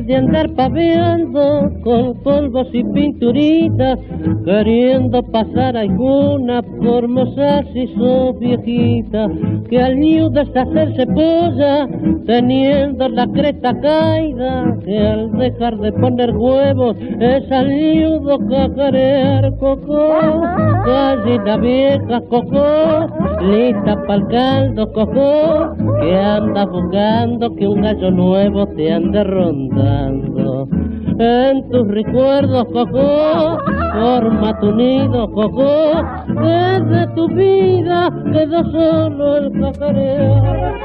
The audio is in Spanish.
de andar paveando con polvos y pinturitas, queriendo pasar alguna por mozas y sus viejitas, que al nido de hacerse polla, teniendo la cresta caída, que al dejar de poner huevos es al nido cacarear cocó, gallina vieja cocó, lista pa'l caldo cocó, que anda buscando que un gallo nuevo te ande rondando. En tus recuerdos, cocó, forma tu nido, cocó, desde tu vida quedó solo el cacarear.